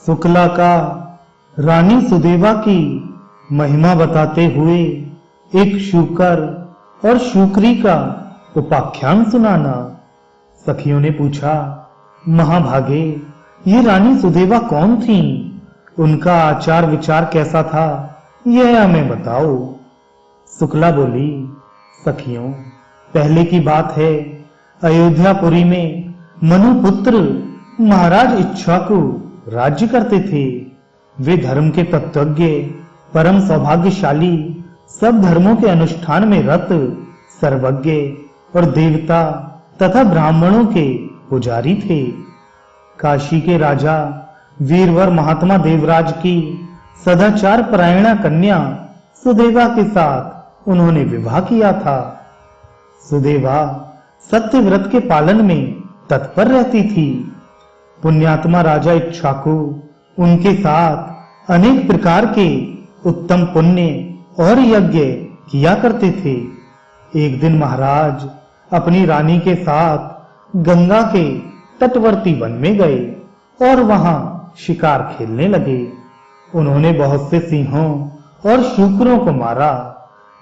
शुक्ला का रानी सुदेवा की महिमा बताते हुए एक शूकर और शूकरी का उपाख्यान सुनाना। सखियों ने पूछा, महाभागे, ये रानी सुदेवा कौन थी? उनका आचार विचार कैसा था, यह हमें बताओ। शुक्ला बोली, सखियों, पहले की बात है, अयोध्यापुरी में मनुपुत्र महाराज इक्ष्वाकु राज्य करते थे। वे धर्म के तत्वज्ञ, परम सौभाग्यशाली, सब धर्मों के अनुष्ठान में रत, सर्वज्ञ और देवता तथा ब्राह्मणों के पुजारी थे। काशी के राजा वीरवर महात्मा देवराज की सदाचार परायणा कन्या सुदेवा के साथ उन्होंने विवाह किया था। सुदेवा सत्य व्रत के पालन में तत्पर रहती थी। पुण्यात्मा राजा इक्ष्वाकु उनके साथ अनेक प्रकार के उत्तम पुण्य और यज्ञ किया करते थे। एक दिन महाराज अपनी रानी के साथ गंगा के तटवर्ती वन में गए और वहां शिकार खेलने लगे। उन्होंने बहुत से सिंहों और शूकरों को मारा।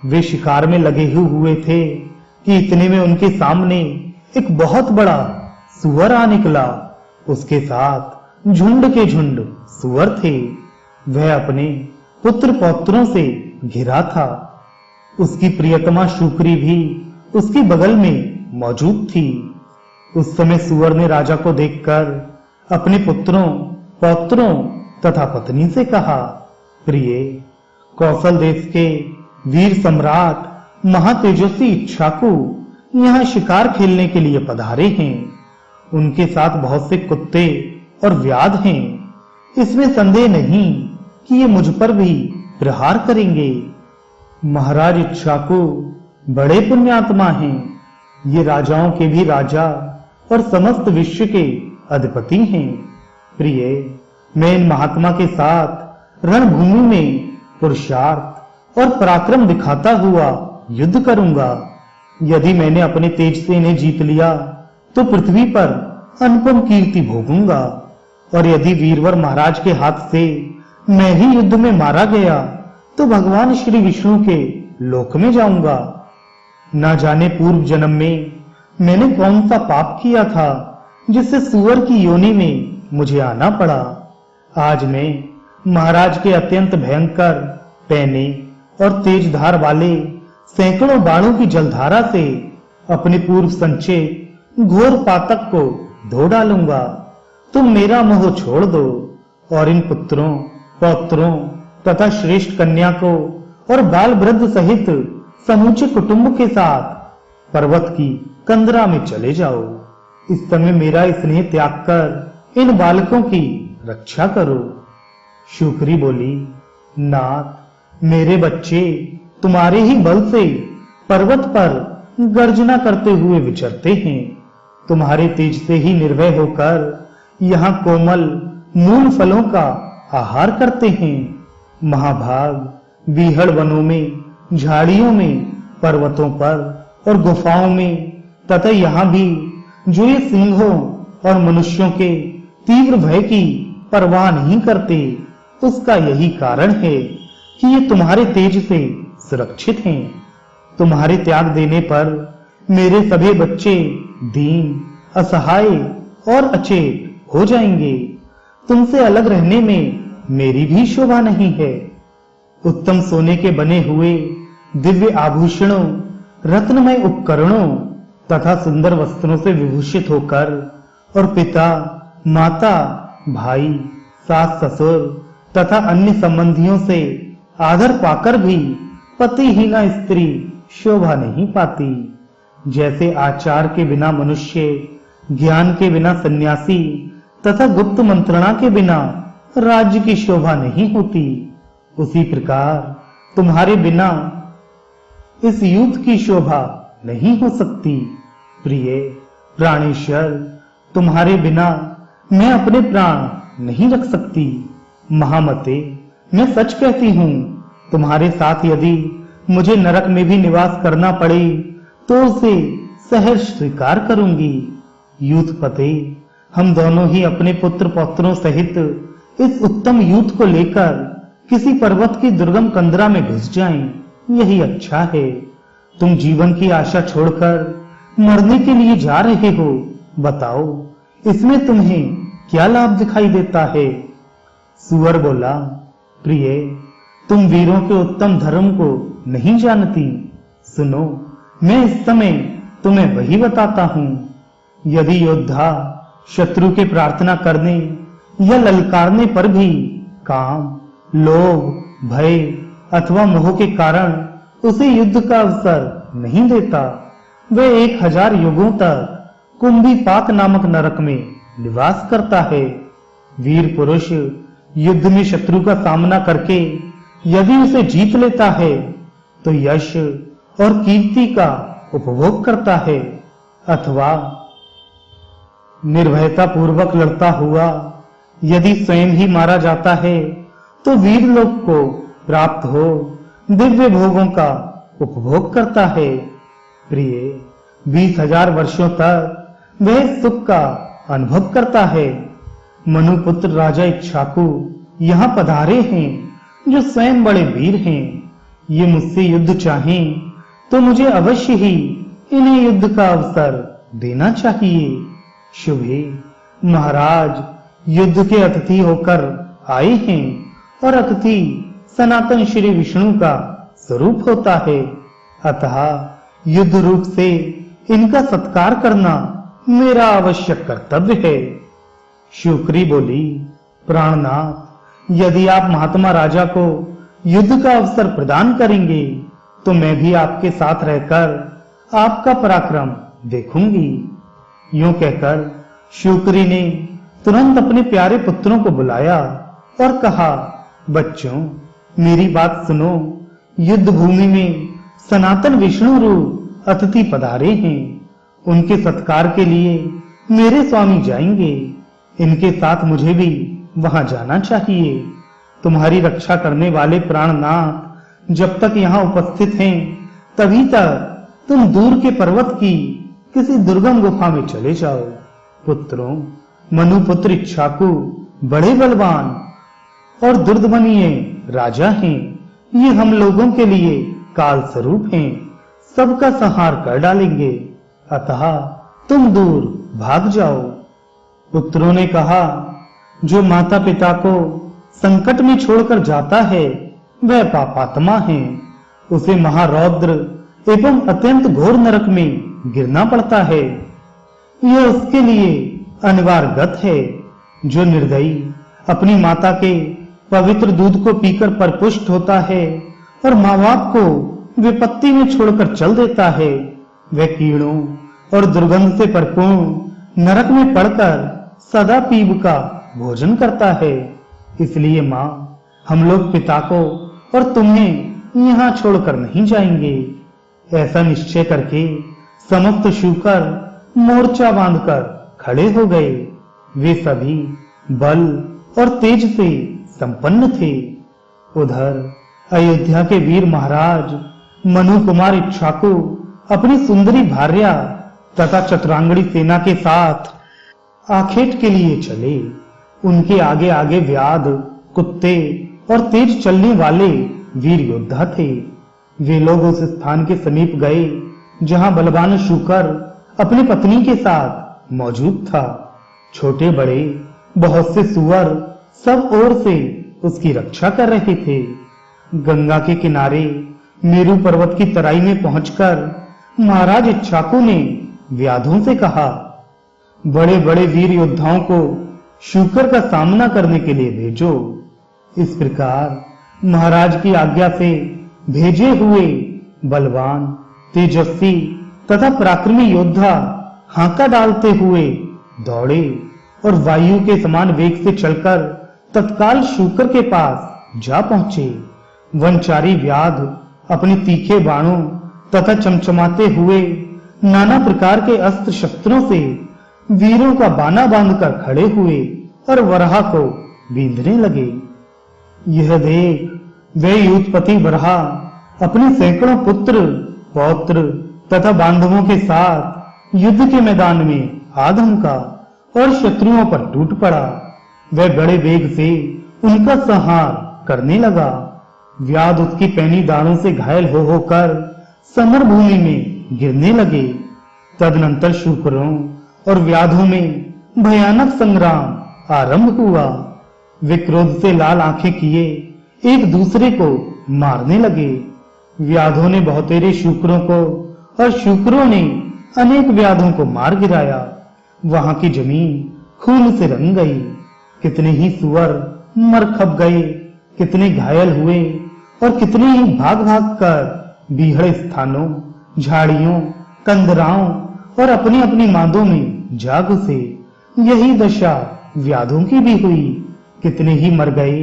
वे शिकार में लगे हुए थे कि इतने में उनके सामने एक बहुत बड़ा सुअर आ निकला। उसके साथ झुंड के झुंड सुअर थे। वह अपने पुत्र पौत्रों से घिरा था। उसकी प्रियतमा शूकरी भी उसके बगल में मौजूद थी। उस समय सुअर ने राजा को देखकर अपने पुत्रों, पौत्रों तथा पत्नी से कहा, प्रिय, कौशल देश के वीर सम्राट महातेजस्वी इक्ष्वाकु यहाँ शिकार खेलने के लिए पधारे हैं। उनके साथ बहुत से कुत्ते और व्याध हैं। इसमें संदेह नहीं कि ये मुझ पर भी प्रहार करेंगे। महाराज इक्ष्वाकु बड़े पुण्यात्मा हैं। ये राजाओं के भी राजा और समस्त विश्व के अधिपति हैं। प्रिय, मैं इन महात्मा के साथ रणभूमि में पुरुषार्थ और पराक्रम दिखाता हुआ युद्ध करूंगा। यदि मैंने अपने तेज से इन्हें जीत लिया तो पृथ्वी पर अनुपम कीर्ति भोगूंगा, और यदि वीरवर महाराज के हाथ से मैं ही युद्ध में मारा गया तो भगवान श्री विष्णु के लोक में जाऊंगा। ना जाने पूर्व जन्म में मैंने कौन सा पाप किया था जिससे सुअर की योनि में मुझे आना पड़ा। आज मैं महाराज के अत्यंत भयंकर, पैने और तेज धार वाले सैकड़ों बाणों की जलधारा से अपने पूर्व संचय घोर पातक को धो डालूंगा। तुम मेरा मोह छोड़ दो और इन पुत्रों, पौत्रों तथा श्रेष्ठ कन्या को और बाल वृद्ध सहित समूचे कुटुंब के साथ पर्वत की कंदरा में चले जाओ। इस समय मेरा स्नेह त्याग कर इन बालकों की रक्षा करो। शूकरी बोली, नाथ, मेरे बच्चे तुम्हारे ही बल से पर्वत पर गर्जना करते हुए विचरते हैं। तुम्हारे तेज से ही निर्भय होकर यहाँ कोमल मूल फलों का आहार करते हैं। महाभाग बीहड़ वनों में, झाड़ियों में, पर्वतों पर और गुफाओं में तथा यहाँ भी जो ये सिंहों और मनुष्यों के तीव्र भय की परवाह नहीं करते, उसका यही कारण है कि ये तुम्हारे तेज से सुरक्षित हैं। तुम्हारे त्याग देने पर मेरे सभी बच्चे दीन, असहाय और अचेत हो जाएंगे। तुमसे अलग रहने में मेरी भी शोभा नहीं है। उत्तम सोने के बने हुए दिव्य आभूषणों, रत्नमय उपकरणों तथा सुंदर वस्त्रों से विभूषित होकर और पिता, माता, भाई, सास ससुर तथा अन्य संबंधियों से आदर पाकर भी पतिहीना स्त्री शोभा नहीं पाती। जैसे आचार के बिना मनुष्य, ज्ञान के बिना सन्यासी तथा गुप्त मंत्रणा के बिना राज्य की शोभा नहीं होती, उसी प्रकार तुम्हारे बिना इस युद्ध की शोभा नहीं हो सकती। प्रिय प्राणेश्वर, तुम्हारे बिना मैं अपने प्राण नहीं रख सकती। महामते, मैं सच कहती हूँ, तुम्हारे साथ यदि मुझे नरक में भी निवास करना पड़े तो उसे सहर्ष स्वीकार करूंगी। यूथपते, हम दोनों ही अपने पुत्र पौत्रों सहित इस उत्तम यूथ को लेकर किसी पर्वत की दुर्गम कंदरा में घुस जाएं, यही अच्छा है। तुम जीवन की आशा छोड़कर मरने के लिए जा रहे हो, बताओ इसमें तुम्हें क्या लाभ दिखाई देता है? सुअर बोला, प्रिय, तुम वीरों के उत्तम धर्म को नहीं जानती। सुनो, मैं इस समय तुम्हें वही बताता हूं। यदि योद्धा शत्रु के प्रार्थना करने या ललकारने पर भी काम, लोभ, भय अथवा मोह के कारण उसे युद्ध का अवसर नहीं देता, वह 1000 युगों तक कुंभी पाक नामक नरक में निवास करता है। वीर पुरुष युद्ध में शत्रु का सामना करके यदि उसे जीत लेता है तो यश और कीर्ति का उपभोग करता है, अथवा निर्भयता पूर्वक लड़ता हुआ यदि स्वयं ही मारा जाता है तो वीर लोक को प्राप्त हो दिव्य भोगों का उपभोग करता है। प्रिय, 20,000 वर्षों तक वह सुख का अनुभव करता है। मनुपुत्र राजा इक्ष्वाकु यहाँ पधारे हैं, जो स्वयं बड़े वीर हैं। ये मुझसे युद्ध चाहें तो मुझे अवश्य ही इन्हें युद्ध का अवसर देना चाहिए। शुभे, महाराज युद्ध के अतिथि होकर आए हैं और अतिथि सनातन श्री विष्णु का स्वरूप होता है, अतः युद्ध रूप से इनका सत्कार करना मेरा आवश्यक कर्तव्य है। शुक्री बोली, प्राणनाथ, यदि आप महात्मा राजा को युद्ध का अवसर प्रदान करेंगे तो मैं भी आपके साथ रहकर आपका पराक्रम देखूंगी। यूं कहकर शुक्री ने तुरंत अपने प्यारे पुत्रों को बुलाया और कहा, बच्चों, मेरी बात सुनो। युद्ध भूमि में सनातन विष्णु रूप अतिथि पधारे हैं। उनके सत्कार के लिए मेरे स्वामी जाएंगे। इनके साथ मुझे भी वहां जाना चाहिए। तुम्हारी रक्षा करने वाले प्राणनाथ जब तक यहाँ उपस्थित हैं, तभी तक तुम दूर के पर्वत की किसी दुर्गम गुफा में चले जाओ। पुत्रों, मनुपुत्र इक्ष्वाकु बड़े बलवान और दुर्दमनीय राजा हैं। ये हम लोगों के लिए काल स्वरूप हैं, सबका संहार कर डालेंगे, अतः तुम दूर भाग जाओ। पुत्रों ने कहा, जो माता पिता को संकट में छोड़कर जाता है वह पापात्मा है। उसे महारौद्र एवं अत्यंत घोर नरक में गिरना पड़ता है। यह उसके लिए अनिवार्य गत है। जो निर्दयी अपनी माता के पवित्र दूध को पीकर परपुष्ट होता है और माँ बाप को विपत्ति में छोड़कर चल देता है, वह कीड़ों और दुर्गंध से परिपूर्ण नरक में पड़कर सदा पीप का भोजन करता है। इसलिए माँ, हम लोग पिता को और तुम्हें यहाँ छोड़कर नहीं जाएंगे। ऐसा निश्चय करके समस्त शूकर मोर्चा बांधकर खड़े हो गए। वे सभी बल और तेज से संपन्न थे। उधर अयोध्या के वीर महाराज मनु कुमार इक्ष्वाकु अपनी सुंदरी भार्या तथा चतुरांगणी सेना के साथ आखेट के लिए चले। उनके आगे आगे व्याध, कुत्ते और तेज चलने वाले वीर योद्धा थे। वे लोग उस स्थान के समीप गए जहां बलवान शूकर अपनी पत्नी के साथ मौजूद था। छोटे बड़े बहुत से सुअर सब ओर से उसकी रक्षा कर रहे थे। गंगा के किनारे मेरु पर्वत की तराई में पहुंचकर महाराज इक्ष्वाकु ने व्याधों से कहा, बड़े बड़े वीर योद्धाओं को शूकर का सामना करने के लिए भेजो। इस प्रकार महाराज की आज्ञा से भेजे हुए बलवान, तेजस्वी तथा पराक्रमी योद्धा हांका डालते हुए दौड़े और वायु के समान वेग से चलकर तत्काल शूकर के पास जा पहुंचे। वनचारी व्याध अपने तीखे बाणों तथा चमचमाते हुए नाना प्रकार के अस्त्र शस्त्रों से वीरों का बाना बांधकर खड़े हुए और वराह को बींधने लगे। यह देख वह यूथपति वराह अपने सैकड़ों पुत्र, पौत्र तथा बांधवों के साथ युद्ध के मैदान में आ धमका और शत्रुओं पर टूट पड़ा। वह बड़े वेग से उनका संहार करने लगा। व्याध उसकी पैनी दाढ़ों से घायल हो होकर समर भूमि में गिरने लगे। तदनंतर शूकरों और व्याधों में भयानक संग्राम आरंभ हुआ। वे क्रोध से लाल आंखें किए एक दूसरे को मारने लगे। व्याधों ने बहुतेरे शूकरों को और शूकरों ने अनेक व्याधों को मार गिराया। वहां की जमीन खून से रंग गई। कितने ही सुअर मर खप गए, कितने घायल हुए और कितने ही भाग भाग कर बीहड़ स्थानों, झाड़ियों, कंदराओं और अपनी अपनी मांदों में जा घुसे। यही दशा व्याधों की भी हुई। कितने ही मर गए,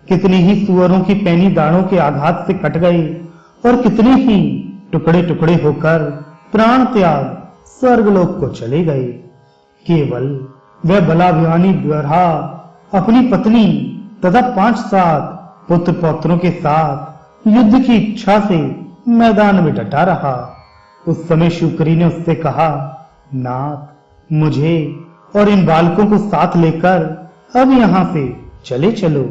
कितने ही सुअरों की पैनी दाढ़ों के आघात से कट गए और कितने ही टुकड़े टुकड़े होकर प्राण त्याग स्वर्गलोक को चले गए। केवल वह बलाभिमानी बरहा अपनी पत्नी तथा 5-7 पुत्र पौत्रों के साथ युद्ध की इच्छा से मैदान में डटा रहा। उस समय शूकरी ने उससे कहा, नाथ, मुझे और इन बालकों को साथ लेकर अब यहां से चले चलो।